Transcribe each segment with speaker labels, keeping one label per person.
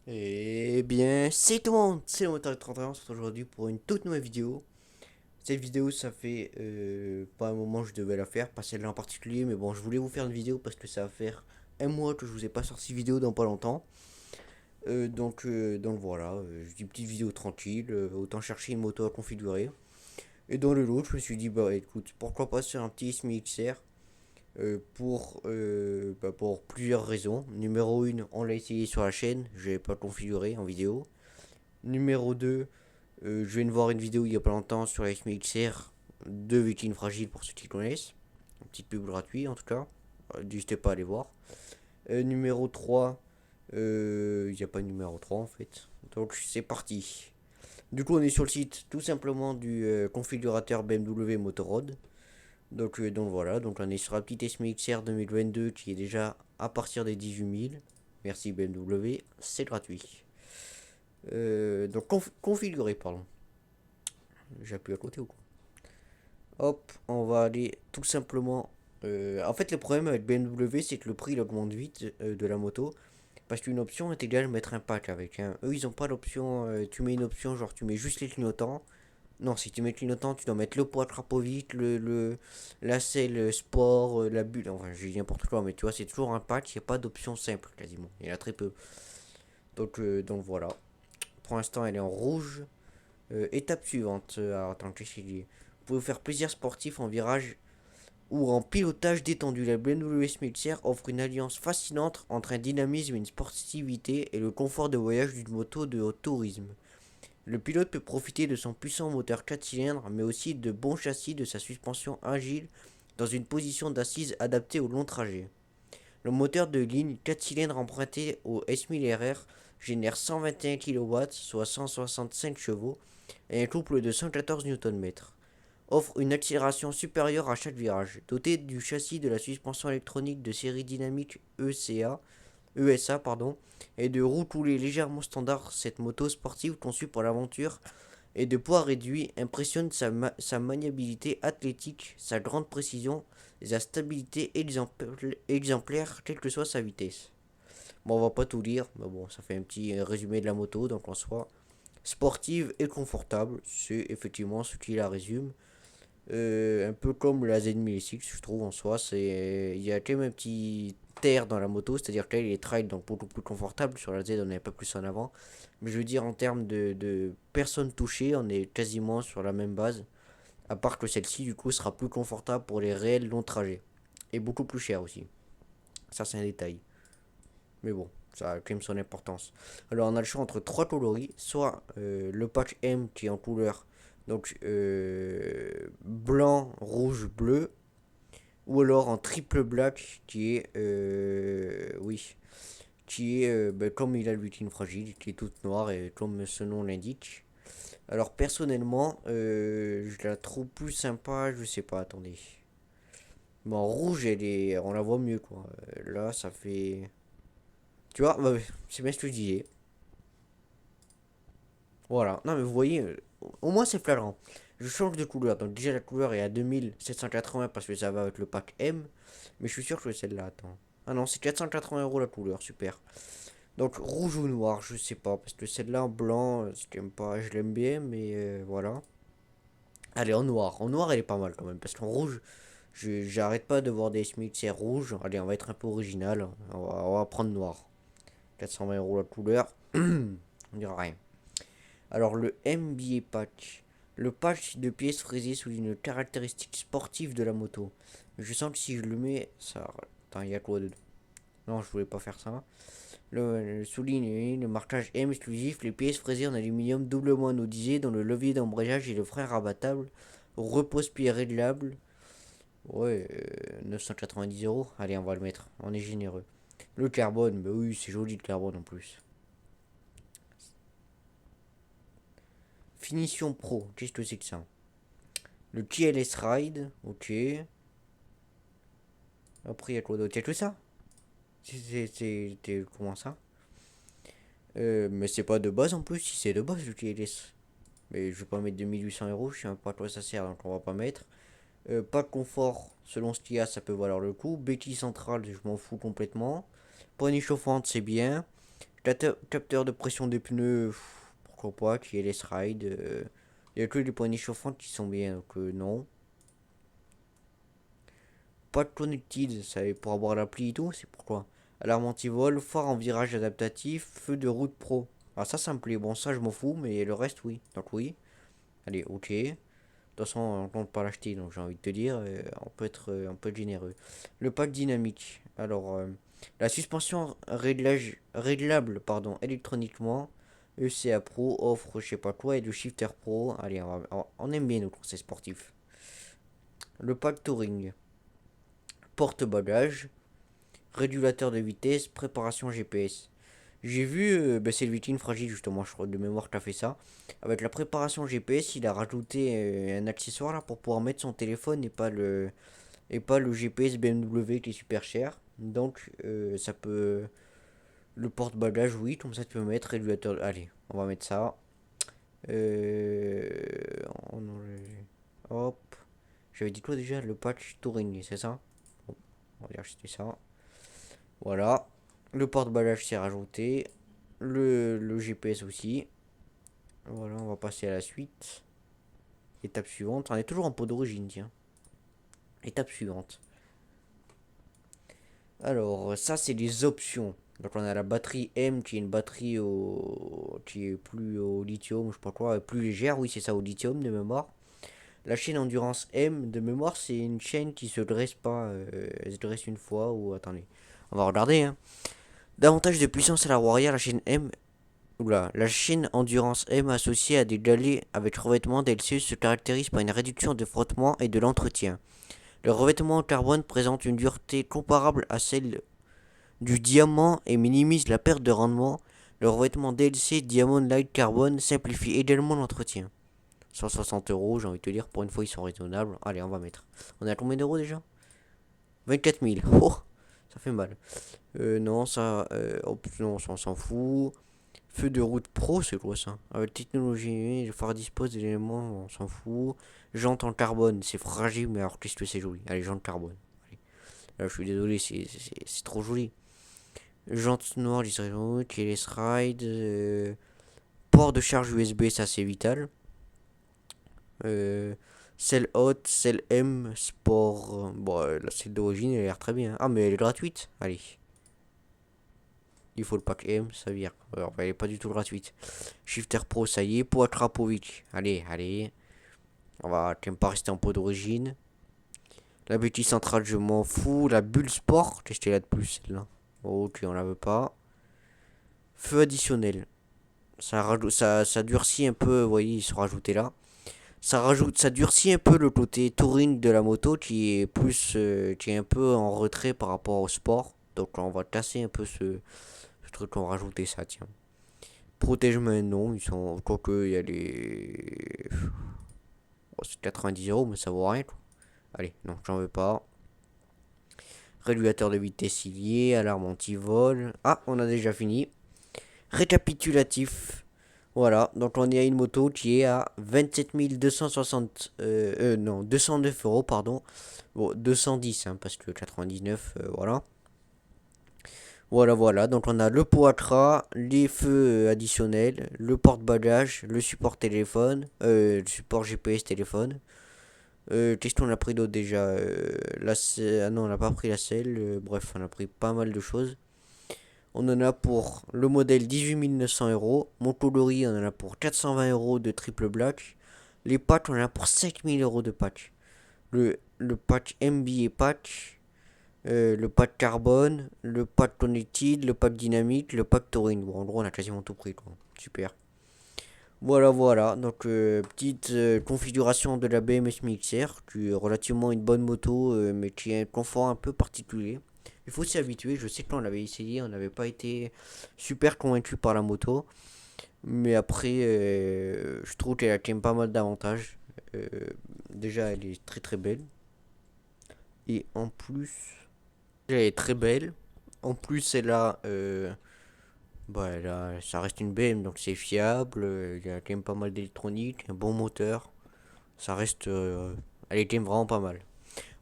Speaker 1: Eh bien, c'est tout le monde, c'est le moteur 31, on se retrouve aujourd'hui pour une toute nouvelle vidéo. Cette vidéo, ça fait pas un moment que je devais la faire, pas celle-là en particulier, mais bon, je voulais vous faire une vidéo parce que ça va faire un mois que je vous ai pas sorti vidéo dans pas longtemps. Donc voilà, je dis petite vidéo tranquille, autant chercher une moto à configurer. Et dans le lot, je me suis dit, bah écoute, pourquoi pas sur un petit SMI pour plusieurs raisons. Numéro 1, on l'a essayé sur la chaîne, je l'ai pas configuré en vidéo. Numéro 2, je viens de voir une vidéo il y a pas longtemps sur la SMXR de Viking Fragile pour ceux qui connaissent. Une petite pub gratuite en tout cas. N'hésitez pas à aller voir. Numéro 3, il n'y a pas de numéro 3 en fait. Donc c'est parti. Du coup on est sur le site tout simplement du configurateur BMW Motorrad. Donc voilà, donc on est sur la petite SMXR 2022 qui est déjà à partir des 18 000. Merci BMW, c'est gratuit. Configurer, pardon. J'appuie à côté ou quoi? Hop, on va aller tout simplement. En fait, le problème avec BMW, c'est que le prix il augmente vite de la moto. Parce qu'une option est égale à mettre un pack avec. Hein. Eux, ils ont pas l'option. Tu mets une option, genre tu mets juste les clignotants. Non, si tu mets le clignotant, tu dois mettre le poids trapovite, la selle sport, la bulle. Enfin, j'ai dit n'importe quoi, mais tu vois, c'est toujours un pack. Il n'y a pas d'option simple quasiment. Il y en a très peu. Donc voilà. Pour l'instant, elle est en rouge. Étape suivante. Alors, attends, qu'est-ce qu'il dit? Vous pouvez vous faire plaisir sportif en virage ou en pilotage détendu. La BMW Smiltier offre une alliance fascinante entre un dynamisme, une sportivité et le confort de voyage d'une moto de haut tourisme. Le pilote peut profiter de son puissant moteur 4 cylindres, mais aussi de bons châssis de sa suspension agile dans une position d'assise adaptée au long trajet. Le moteur de ligne 4 cylindres emprunté au S1000RR génère 121 kW, soit 165 chevaux, et un couple de 114 Nm. Offre une accélération supérieure à chaque virage. Doté du châssis de la suspension électronique de série dynamique ESA et de roues coulées légèrement standard, cette moto sportive conçue pour l'aventure et de poids réduit impressionne sa maniabilité athlétique, sa grande précision et sa stabilité exemplaire quelle que soit sa vitesse. Bon, on va pas tout lire, mais bon, ça fait un petit résumé de la moto, donc en soi, sportive et confortable, c'est effectivement ce qui la résume. Un peu comme la Z1006, je trouve en soi, il y a quand même un petit air dans la moto, c'est-à-dire que là il est trail donc beaucoup plus confortable, sur la Z on n'est pas plus en avant, mais je veux dire en termes de personnes touchées, on est quasiment sur la même base, à part que celle-ci du coup sera plus confortable pour les réels longs trajets, et beaucoup plus cher aussi, ça c'est un détail, mais bon, ça a quand même son importance. Alors on a le choix entre trois coloris, soit le patch M qui est en couleur donc blanc, rouge, bleu, ou alors en triple black qui est oui, qui est comme il a l'ultime fragile, qui est toute noire et comme ce nom l'indique. Alors personnellement, je la trouve plus sympa, je sais pas, attendez. Bon, en rouge, on la voit mieux quoi. Là, ça fait, tu vois, bah, c'est bien ce que je disais. Voilà. Non mais vous voyez, au moins c'est flagrant. Je change de couleur. Donc déjà la couleur est à 2780 parce que ça va avec le pack M. Mais je suis sûr que c'est celle-là. Attends. Ah non, c'est 480 € la couleur. Super. Donc rouge ou noir, je sais pas. Parce que celle-là en blanc, je l'aime bien. Mais voilà. Allez, en noir. En noir, elle est pas mal quand même. Parce qu'en rouge, j'arrête pas de voir des Smiths c'est rouge. Allez, on va être un peu original. On va prendre noir. 420 € la couleur. On dira rien. Alors le MBA Patch. Le patch de pièces fraisées souligne une caractéristique sportive de la moto. Je sens que si je le mets, ça... Attends, il y a quoi dedans? Non, je voulais pas faire ça. Le souligne le marquage M exclusif, les pièces fraisées en aluminium doublement anodisé dont le levier d'embrayage et le frein rabattable. Repose-pied réglable. Ouais, 990 €. Allez, on va le mettre. On est généreux. Le carbone, bah oui, c'est joli le carbone en plus. Finition Pro, qu'est-ce que c'est que ça? Le TLS Ride, ok. Après, il y a quoi d'autre? Il y a que ça? Comment ça? Mais c'est pas de base en plus, si c'est de base le TLS. Mais je vais pas mettre 2800 €, je sais même pas à quoi ça sert, donc on va pas mettre. Pas de confort, selon ce qu'il y a, ça peut valoir le coup. Béquille centrale, je m'en fous complètement. Poignée chauffante, c'est bien. Capteur de pression des pneus, pourquoi pas, qui est les ride. Il y a que les poignées chauffantes qui sont bien, donc non. Pas de connected, ça est pour avoir l'appli et tout, c'est pourquoi. Alarme anti-vol, phare en virage adaptatif, feu de route pro. Ah ça me plaît, bon ça je m'en fous, mais le reste oui. Donc oui, allez, ok. De toute façon, on compte pas l'acheter, donc j'ai envie de te dire, on peut être généreux. Le pack dynamique. Alors, la suspension réglable pardon, électroniquement. ECA Pro offre je sais pas quoi et le Shifter Pro. Allez, on aime bien nos conseils sportifs. Le pack Touring. Porte-bagages. Régulateur de vitesse. Préparation GPS. J'ai vu, c'est le vitrine fragile justement, je crois de mémoire qui a fait ça. Avec la préparation GPS, il a rajouté un accessoire là pour pouvoir mettre son téléphone et pas le GPS BMW qui est super cher. Donc ça peut le porte-bagages oui, comme ça tu peux mettre régulateur. Allez, on va mettre ça. Euh, Hop. J'avais dit quoi déjà? Le patch Touring, c'est ça? Bon, on va dire que c'était ça. Voilà. Le porte-bagages s'est rajouté. Le GPS aussi. Voilà, on va passer à la suite. Étape suivante. On est toujours en pot d'origine, tiens. Étape suivante. Alors, ça, c'est les options. Donc, on a la batterie M qui est une batterie qui est plus au lithium, je sais pas quoi, plus légère. Oui, c'est ça, au lithium de mémoire. La chaîne endurance M de mémoire, c'est une chaîne qui se dresse pas. Elle se dresse une fois ou attendez. On va regarder, hein. Davantage de puissance à la roue arrière, la chaîne M. Oula, la chaîne Endurance M associée à des galets avec revêtement DLC se caractérise par une réduction de frottement et de l'entretien. Le revêtement en carbone présente une dureté comparable à celle du diamant et minimise la perte de rendement. Le revêtement DLC Diamond Light Carbone simplifie également l'entretien. 160 €, j'ai envie de te dire, pour une fois ils sont raisonnables. Allez, on va mettre. On est à combien d'euros déjà? 24 000. Oh, ça fait mal. Non, ça. Non, ça, on s'en fout. Feu de route pro, c'est quoi ça? Avec technologie, le phare dispose d'éléments, on s'en fout. Jantes en carbone, c'est fragile, mais alors qu'est-ce que c'est joli. Allez, jantes carbone. Allez. Là, je suis désolé, c'est trop joli. Jantes noires, keyless ride, port de charge USB, ça c'est vital. Euh, Celle haute, celle M, sport. Bon, la celle d'origine, elle a l'air très bien. Ah, mais elle est gratuite. Allez. Il faut le pack M, ça vire. Alors, elle est pas du tout gratuite. Shifter Pro, ça y est. Poitrapovic. Allez, allez. On va quand même pas rester en pot d'origine. La bêtise centrale, je m'en fous. La bulle sport, qu'est-ce qu'elle a de plus celle-là? Ok, on la veut pas. Feu additionnel. Ça durcit un peu, vous voyez, ils sont rajoutés là. Ça durcit un peu le côté touring de la moto qui est un peu en retrait par rapport au sport. Donc on va casser un peu ce truc, on va rajouter ça, tiens. Protège-main, non, ils sont. Quoique, il y a les. Oh, c'est 90 €, mais ça vaut rien, quoi. Allez, non, j'en veux pas. Régulateur de vitesse lié, alarme anti-vol. Ah, on a déjà fini. Récapitulatif. Voilà, donc on est à une moto qui est à 27 260. Non, 209 €, pardon. Bon, 210, hein, parce que 99, voilà. Voilà, voilà. Donc on a le poitrain, les feux additionnels, le porte-bagages, le support téléphone, le support GPS téléphone. Qu'est-ce qu'on a pris d'autre déjà? Ah non, on n'a pas pris la selle. Bref, on a pris pas mal de choses. On en a pour le modèle 18 900 €. Mon coloris, on en a pour 420 € de triple black. Les patchs, on en a pour 5000 € de patch. Le patch MBA patch. Le pack carbone, le pack connected, le pack dynamique, le pack taurine. Bon, en gros, on a quasiment tout pris, quoi. Super. Voilà, voilà. Donc, petite configuration de la BMS MXR, qui est relativement une bonne moto, mais qui a un confort un peu particulier. Il faut s'y habituer. Je sais que quand on l'avait essayé, on n'avait pas été super convaincu par la moto. Mais après, je trouve qu'elle a quand même pas mal d'avantages. Euh, Déjà, elle est très très belle. Et en plus, elle est très belle. En plus, ça reste une BM, donc c'est fiable. Il y a quand même pas mal d'électronique, un bon moteur. Ça reste, elle est quand même vraiment pas mal.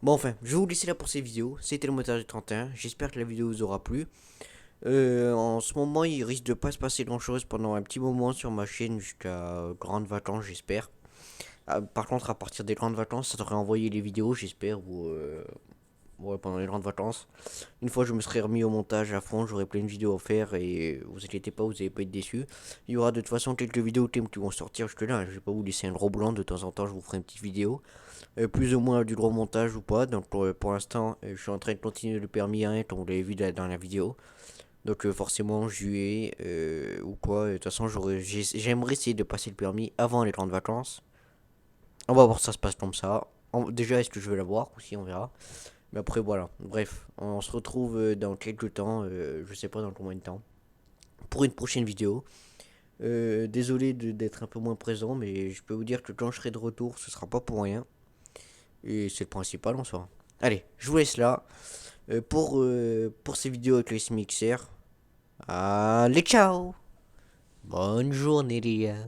Speaker 1: Bon, enfin, je vais vous laisser là pour ces vidéos. C'était le moteur du 31. J'espère que la vidéo vous aura plu. En ce moment, il risque de pas se passer grand chose pendant un petit moment sur ma chaîne jusqu'à grandes vacances, j'espère. Ah, par contre, à partir des grandes vacances, ça devrait envoyer les vidéos, j'espère, ou ouais, pendant les grandes vacances. Une fois, je me serai remis au montage à fond, j'aurai plein de vidéos à faire et vous inquiétez pas, vous allez pas être déçus. Il y aura de toute façon quelques vidéos thèmes qui vont sortir jusque-là. Je vais pas vous laisser un gros blanc, de temps en temps, je vous ferai une petite vidéo. Plus ou moins du gros montage ou pas. Donc pour l'instant, je suis en train de continuer le permis 1, comme vous l'avez vu dans la vidéo. Donc forcément, juillet ou quoi. De toute façon, j'aimerais essayer de passer le permis avant les grandes vacances. On va voir si ça se passe comme ça. Déjà, est-ce que je vais l'avoir aussi, on verra. Mais après, voilà. Bref, on se retrouve dans quelques temps, je sais pas dans combien de temps, pour une prochaine vidéo. Désolé d'être un peu moins présent, mais je peux vous dire que quand je serai de retour, ce sera pas pour rien. Et c'est le principal en soi. Allez, je vous laisse là pour ces vidéos avec les mixers. Allez, ciao! Bonne journée, les gars.